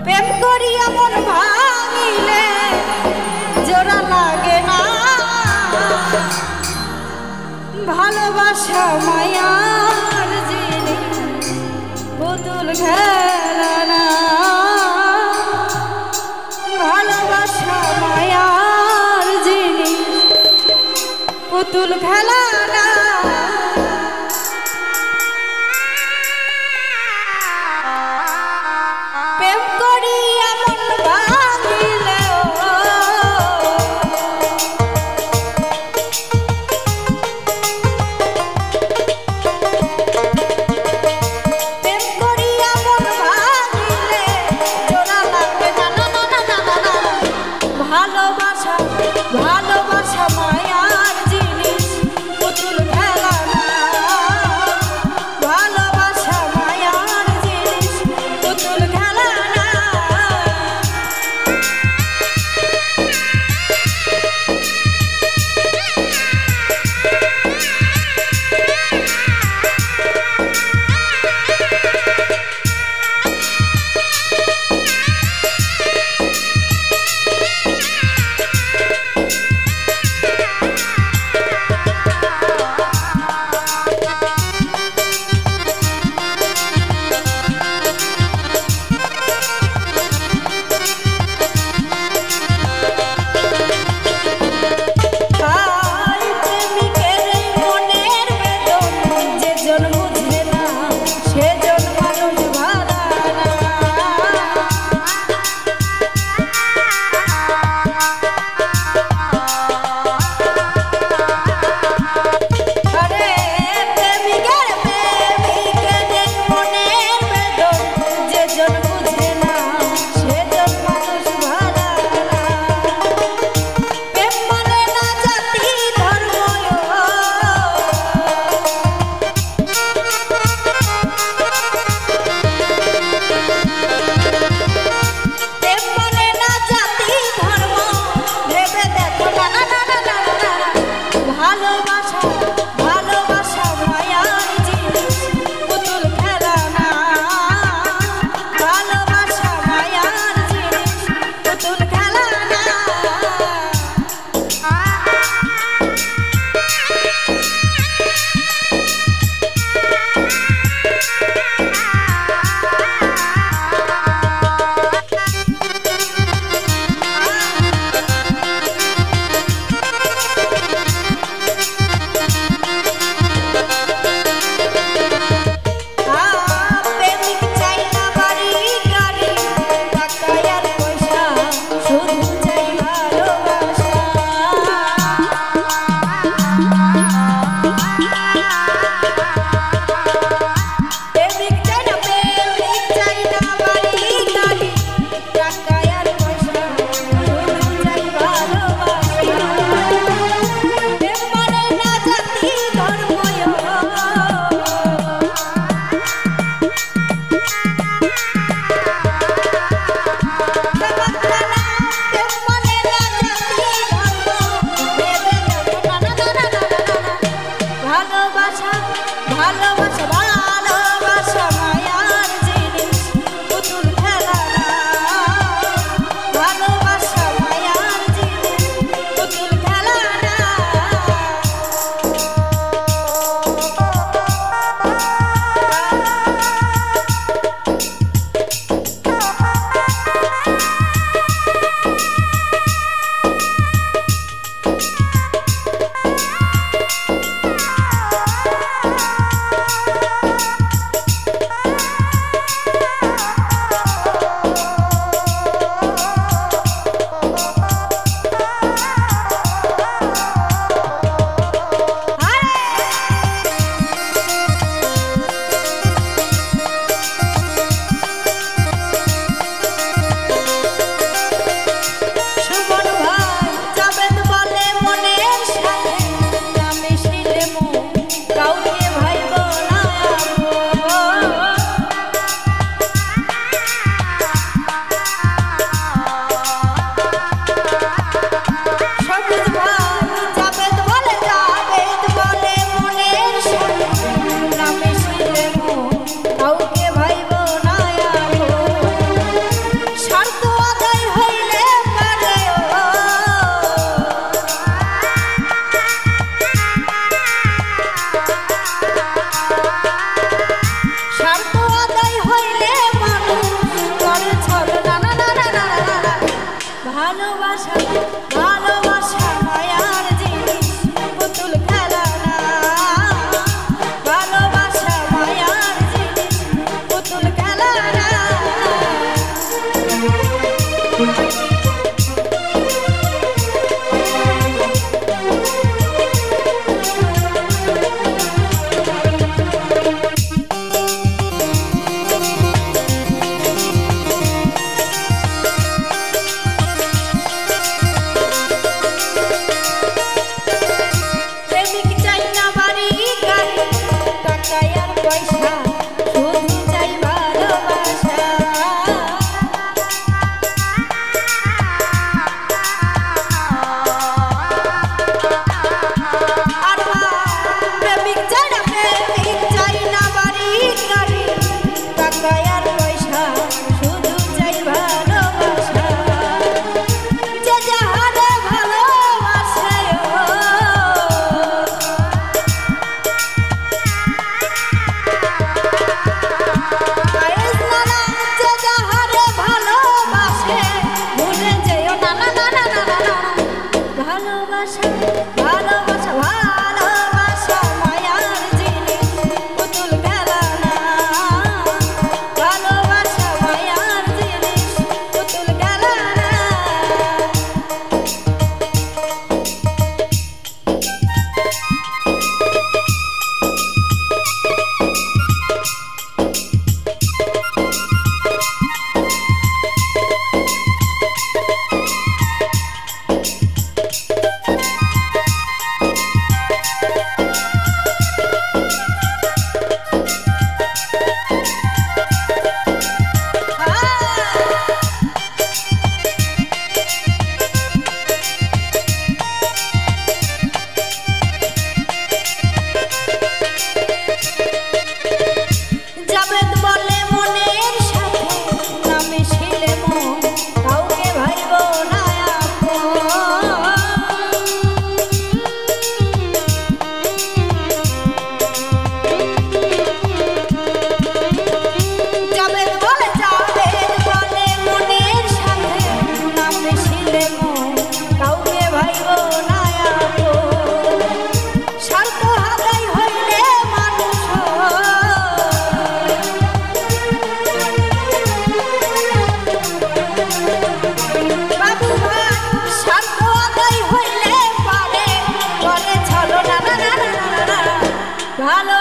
প্রেম করিয়া মন ভাঙিলে জোড়া লাগে না, ভালোবাসা মায়ার জিনিস পুতুল খেলা না, ভালোবাসা মায়ার জিনিস পুতুল খেলা না। প্রেম করিয়া মন ভাঙিলে প্রেম করিয়া মন ভাঙিলে জোড়া লাগবে না, না না না না না, ভালোবাসা ভালোবাসা মায়ার জিনিস পুতুল খেলা না, ভালোবাসা মায়ার জিনিস পুতুল খেলা না। ভালোবাসা মায়ার জিনিস পুতুল খেলা না, পয়সা শুধু চাই ভালোবাসা আর প্রেমিক চাই না প্রেমিক চাই না বাড়ি গাড়ি টাকা আর পয়সা শুধু চাই ভালোবাসা যে যাহারে ভালোবাসে যে যাহারে ভালোবাসে ভুলে যেও না না না না না না ভালোবাসা ভালোবাসা ভালোবাসা মায়ার জিনিস পুতুল খেলা না ভালোবাসা মায়ার জিনিস পুতুল খেলা না জাবেদ বলে মনের সাথে না মিশিলে মন কাউকে ভাইব না জাবেদ বলে মনের সাথে না মিশিলে মন কাউকে ভাইব না স্বার্থ হারাই হইলে মানুষ বাবু ভাই স্বার্থ আদায় হইলে পারে করে চলো না না না না না ভালো